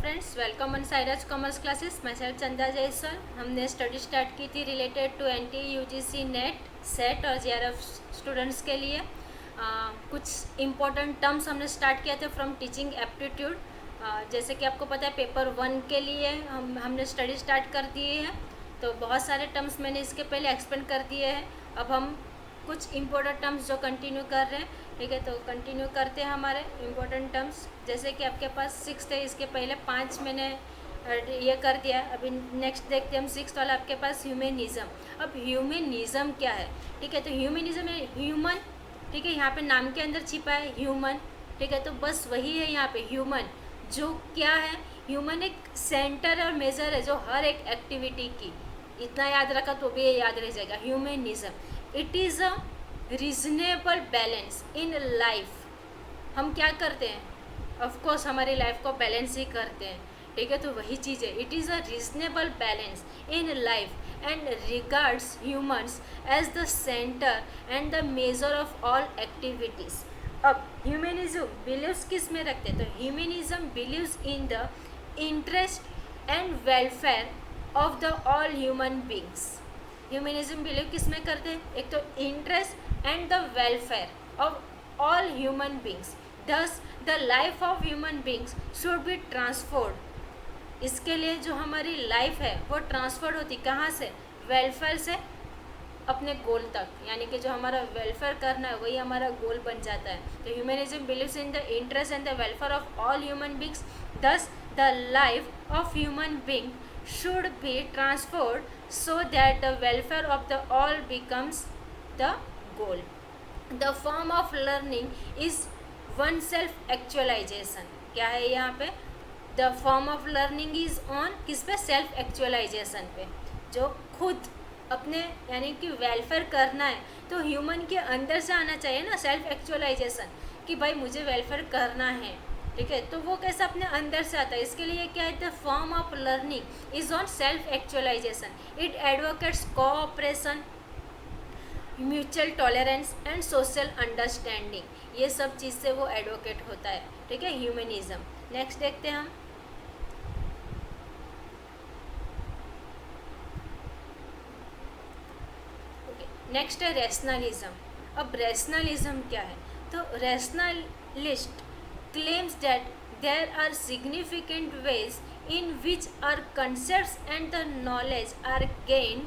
Friends, welcome on Sairaj commerce classes. मैं sir Chanda Jaiswal. हमने study start की थी related to NTA UGC NET SET और जेआरएफ स्टूडेंट्स के लिए। कुछ इम्पोर्टेंट टर्म्स हमने स्टार्ट किया था फ्रॉम टीचिंग एप्टीट्यूड। जैसे कि आपको पता है पेपर 1 के लिए हमने स्टडी स्टार्ट कर दिए हैं, तो बहुत सारे टर्म्स मैंने इसके पहले एक्सप्लेन कर दिए हैं। अब हम कुछ इम्पोर्टेंट टर्म्स जो कंटिन्यू कर रहे हैं, ठीक है, तो कंटिन्यू करते हैं हमारे इम्पोर्टेंट टर्म्स। जैसे कि आपके पास 6 है, इसके पहले 5 मैंने ये कर दिया। अभी नेक्स्ट देखते हैं हम 6 वाला आपके पास ह्यूमनिज़म। अब ह्यूमनिज़म क्या है, ठीक है, तो ह्यूमनिज़म है ह्यूमन, ठीक है, यहाँ पे नाम के अंदर छिपा है ह्यूमन, ठीक है, तो बस वही है यहाँ पे ह्यूमन। जो क्या है, ह्यूमन एक सेंटर और मेजर है जो हर एक एक्टिविटी की, इतना याद रखा तो भी ये याद रह जाएगा। Humanism it is a reasonable balance in life. हम क्या करते हैं, ऑफ कोर्स हमारी लाइफ को बैलेंस ही करते हैं, ठीक है, तो वही चीज़ है। It is a reasonable balance in life and regards humans as the centre and the major of all activities. अब ह्यूमनिज्म बिलीव्स किस में रखते हैं, तो humanism believes in the interest and welfare of the all human beings. Humanism believe किस में करते हैं, एक तो interest and the welfare of all human beings. Thus the life of human beings should be transferred. इसके लिए जो हमारी लाइफ है वो ट्रांसफर्ड होती कहाँ से, वेलफेयर से अपने गोल तक, यानी कि जो हमारा वेलफेयर करना है वही हमारा गोल बन जाता है। तो humanism believes in the interest and the welfare of all human beings. Thus the life of human being should be transferred so that the welfare of the all becomes the goal. The form of learning is one self actualization. क्या है यहाँ पे, the form of learning is on किस पे, self actualization पे, जो खुद अपने यानी कि वेलफेयर करना है तो ह्यूमन के अंदर से आना चाहिए ना, सेल्फ एक्चुअलाइजेशन, कि भाई मुझे वेलफेयर करना है, ठीक है, तो वो कैसे अपने अंदर से आता है। इसके लिए क्या है, the form of learning is on self actualisation. It advocates cooperation, mutual tolerance and social understanding. ये सब चीज़ से वो एडवोकेट होता है, ठीक है, ह्यूमनिज्म। नेक्स्ट देखते हैं हम, नेक्स्ट है रैशनलिज्म। अब रैशनलिज्म क्या है, तो rationalist claims that there are significant ways in which our concepts and the knowledge are gained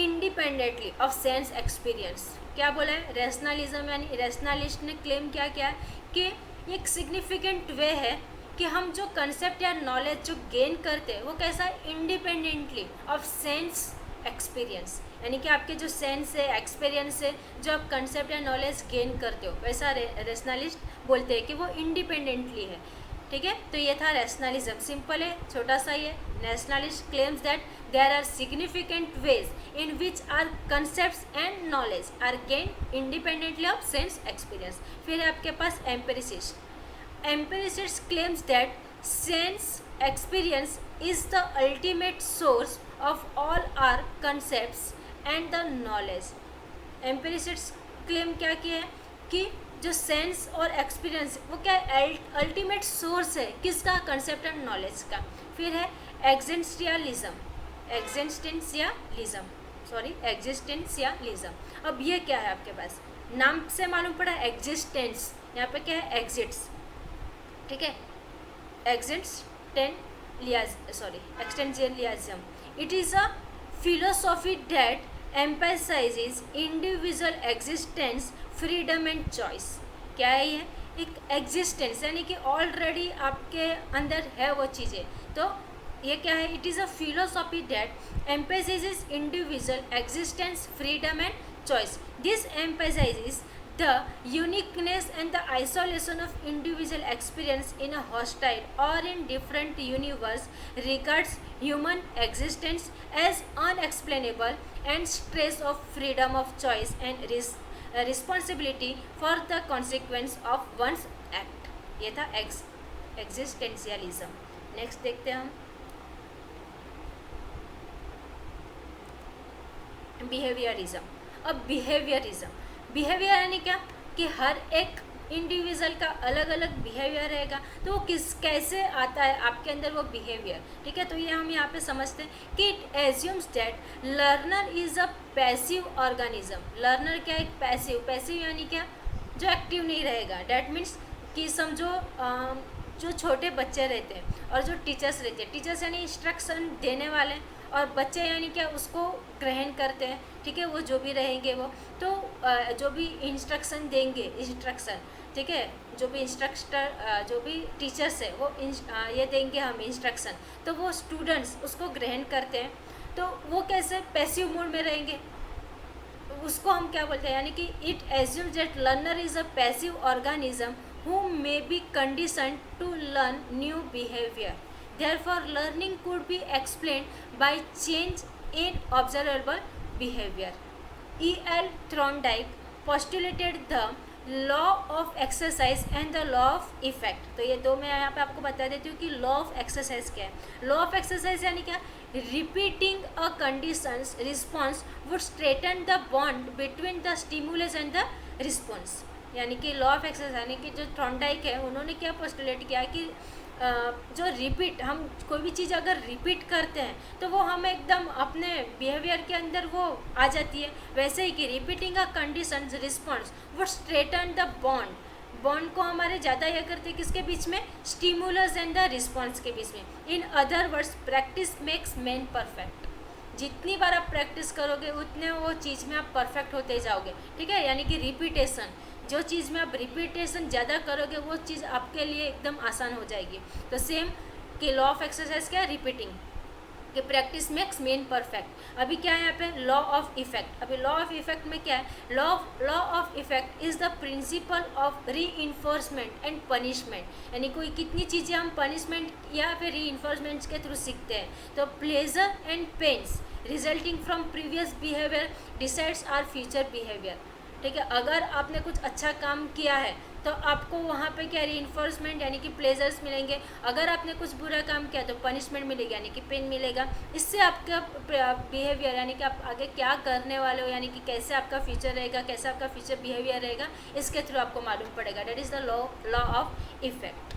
independently of sense experience। क्या बोला है, रैशनलिज्म यानी रैशनलिस्ट ने क्लेम क्या किया है कि एक सिग्निफिकेंट वे है कि हम जो कंसेप्ट या नॉलेज जो गेन करते हैं वो कैसा है, इंडिपेंडेंटली ऑफ सेंस एक्सपीरियंस, यानी कि आपके जो सेंस है, एक्सपीरियंस है, जो आप कंसेप्ट या नॉलेज गेन करते हो, वैसा रैशनलिस्ट बोलते हैं कि वो इंडिपेंडेंटली है, ठीक है। तो ये था रैशनलिज्म, सिंपल है, छोटा सा ही है। Rationalist claims that there are significant ways in which our concepts and knowledge are gain independently of sense experience. फिर है आपके पास empiricist. Empiricist claims that sense experience is the ultimate source of all our concepts and the knowledge. Empiricist claim क्या किया है कि जो sense और एक्सपीरियंस वो क्या है, अल्टीमेट सोर्स है किसका, कंसेप्ट एंड नॉलेज का। फिर है एग्जिस्टेंशियलिज्म, एग्जिस्टेंशियलिज्म। अब ये क्या है, आपके पास नाम से मालूम पड़ा एग्जिस्टेंस, यहाँ पे क्या है, एग्जिट्स, ठीक है, existentialism. It is a philosophy that emphasizes individual existence, freedom and choice। क्या है ये, एक एग्जिस्टेंस यानी कि ऑलरेडी आपके अंदर है वो चीज़ें, तो ये क्या है, it is a philosophy that emphasizes individual existence, freedom and choice. This emphasizes the uniqueness and the isolation of individual experience in a hostile or in different universe, regards human existence as unexplainable and stress of freedom of choice and responsibility for the consequence of one's act। ये था existentialism. Next देखते हैं हम behaviourism. अब behaviourism यानी क्या, कि हर एक इंडिविजुअल का अलग अलग बिहेवियर रहेगा, तो वो कैसे आता है आपके अंदर वो बिहेवियर, ठीक है। तो ये हम यहाँ पे समझते हैं कि it assumes that learner is a passive organism. Learner क्या है? पैसिव यानी क्या? जो एक्टिव नहीं रहेगा। डैट मीन्स कि समझो जो छोटे बच्चे रहते हैं और जो टीचर्स रहते हैं, टीचर्स यानी इंस्ट्रक्शन देने वाले, और बच्चे यानी क्या? उसको ग्रहण करते हैं, ठीक है। वो जो भी रहेंगे वो तो जो भी इंस्ट्रक्शन देंगे, ठीक है, जो भी जो भी टीचर्स है वो ये देंगे हम इंस्ट्रक्शन, तो वो स्टूडेंट्स उसको ग्रहण करते हैं। तो वो कैसे? पैसिव मोड में रहेंगे। उसको हम क्या बोलते हैं? यानी कि it assumes that learner is a passive organism who may be conditioned to learn new behavior. Therefore, learning could be explained by change in observable behavior. E.L. Thorndike postulated the law of exercise and the law of effect. तो ये दो मैं यहाँ पे आपको बता देती हूँ कि law of exercise क्या है। law of exercise यानी क्या? Repeating a condition's response would straighten the bond between the stimulus and the response. यानी कि लॉ ऑफ एक्सरसाइज, यानी कि जो थॉर्नडाइक है उन्होंने क्या पोस्टुलेट किया कि जो रिपीट, हम कोई भी चीज़ अगर रिपीट करते हैं तो वो हम एकदम अपने बिहेवियर के अंदर वो आ जाती है। वैसे ही कि रिपीटिंग अ कंडीशन रिस्पॉन्स वो स्ट्रेटन द बॉन्ड को हमारे ज़्यादा यह करते हैं किसके बीच में? स्टिमुलस एंड द रिस्पॉन्स के बीच में। In other words practice makes man perfect. जितनी बार आप प्रैक्टिस करोगे उतने वो चीज़ में आप परफेक्ट होते जाओगे, ठीक है। यानी कि रिपीटेशन, जो चीज़ में आप रिपीटेशन ज़्यादा करोगे वो चीज़ आपके लिए एकदम आसान हो जाएगी। तो सेम कि लॉ ऑफ एक्सरसाइज क्या है? रिपीटिंग, कि प्रैक्टिस मेक्स मैन परफेक्ट। अभी क्या है यहाँ पे? Law of effect. अभी लॉ ऑफ इफेक्ट में क्या है? Law of effect is the principle of री इन्फोर्समेंट एंड पनिशमेंट। यानी कोई कितनी चीज़ें हम पनिशमेंट या फिर री इन्फोर्समेंट के थ्रू सीखते हैं। तो pleasure and pains resulting from previous behaviour decides our future behaviour, ठीक है। अगर आपने कुछ अच्छा काम किया है तो आपको वहाँ पे क्या? रीइंफोर्समेंट यानी कि प्लेजर्स मिलेंगे। अगर आपने कुछ बुरा काम किया तो पनिशमेंट मिलेगी यानी कि पेन मिलेगा। इससे आपका बिहेवियर यानी कि आप आगे क्या करने वाले हो, यानी कि कैसे आपका फ्यूचर रहेगा, कैसा आपका फ्यूचर बिहेवियर रहेगा, इसके थ्रू आपको मालूम पड़ेगा। That is the law of effect.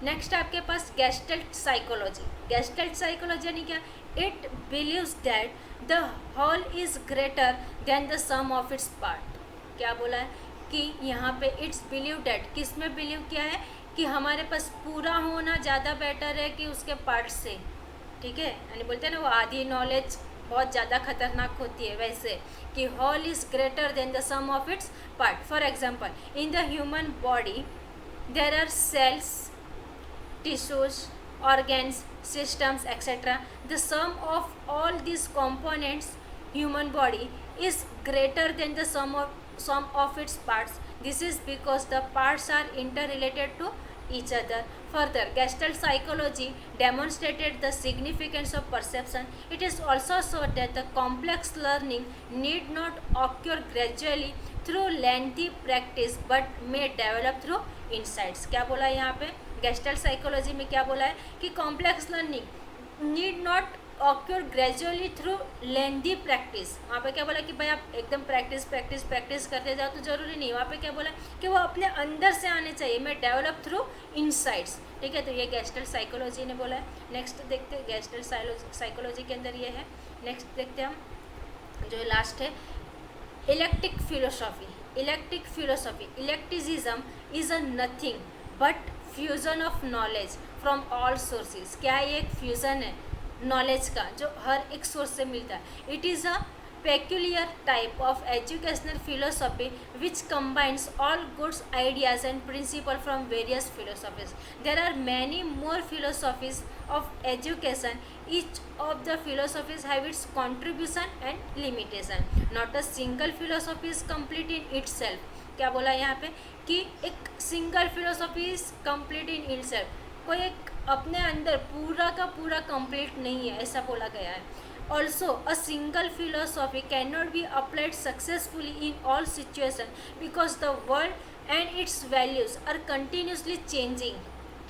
Next आपके पास गेस्टल्ट साइकोलॉजी। गेस्टल्ट साइकोलॉजी यानी क्या? It believes that the whole is greater than the sum of its part. क्या बोला है कि यहाँ पे इट्स बिलीव दैट, किस में बिलीव किया है? कि हमारे पास पूरा होना ज़्यादा बेटर है कि उसके पार्ट से, ठीक है। यानी बोलते हैं ना वो आधी नॉलेज बहुत ज़्यादा खतरनाक होती है, वैसे कि whole is greater than the sum of its part. For example, in the human body there are cells, tissues, organs, systems, etc. The sum of all these components, human body, is greater than the sum of its parts. This is because the parts are interrelated to each other. Further, Gestalt psychology demonstrated the significance of perception. It is also shown that the complex learning need not occur gradually through lengthy practice but may develop through insights. क्या बोला है यहाँ पे? Gestalt psychology में क्या बोला है कि complex learning need not occur gradually through lengthy practice. वहाँ पे क्या बोला कि भाई आप एकदम प्रैक्टिस करते जाओ तो ज़रूरी नहीं। वहाँ पे क्या बोला कि वो अपने अंदर से आने चाहिए, मैं डेवलप थ्रू इनसाइट्स, ठीक है। तो ये गेस्टल्ट साइकोलॉजी ने बोला है। नेक्स्ट देखते हैं गेस्टल्ट साइकोलॉजी के अंदर ये है। नेक्स्ट देखते हैं हम जो लास्ट है eclectic philosophy. Eclecticism is a nothing but fusion of knowledge from all sources. क्या है? ये एक फ्यूज़न है नॉलेज का जो हर एक सोर्स से मिलता है। It is a peculiar type of educational philosophy which combines all good ideas and principles from various philosophies. There are many more philosophies of education. Each of the philosophies have its contribution and limitation. Not a single philosophy is complete in itself. क्या बोला यहाँ पे कि एक single philosophy is complete in itself, कोई एक अपने अंदर पूरा का पूरा कंप्लीट नहीं है, ऐसा बोला गया है। Also a single philosophy can not be applied successfully in all situation because the world and its values are continuously changing.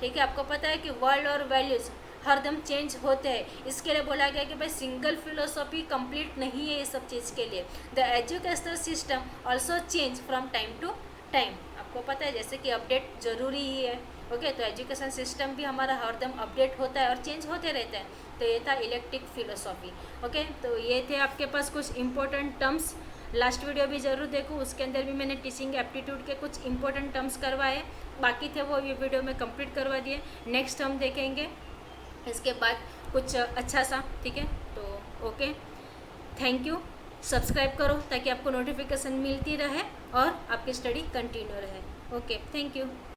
ठीक है, आपको पता है कि वर्ल्ड और वैल्यूज़ हरदम चेंज होते हैं। इसके लिए बोला गया कि भाई सिंगल फिलोसॉफी कंप्लीट नहीं है ये सब चीज़ के लिए। The educational system also change from time to time. आपको पता है जैसे कि अपडेट ज़रूरी ही है। ओके, तो एजुकेशन सिस्टम भी हमारा हरदम अपडेट होता है और चेंज होते रहते हैं। तो ये था इलेक्ट्रिक फिलोसॉफी। ओके, तो ये थे आपके पास कुछ इंपॉर्टेंट टर्म्स। लास्ट वीडियो भी ज़रूर देखो, उसके अंदर भी मैंने टीचिंग एप्टीट्यूड के कुछ इंपॉर्टेंट टर्म्स करवाए, बाकी थे वो ये वीडियो में कंप्लीट करवा दिए। नेक्स्ट हम देखेंगे इसके बाद कुछ अच्छा सा, ठीक है। तो ओके, थैंक यू। सब्सक्राइब करो ताकि आपको नोटिफिकेशन मिलती रहे और आपकी स्टडी कंटिन्यू रहे। Okay, thank you.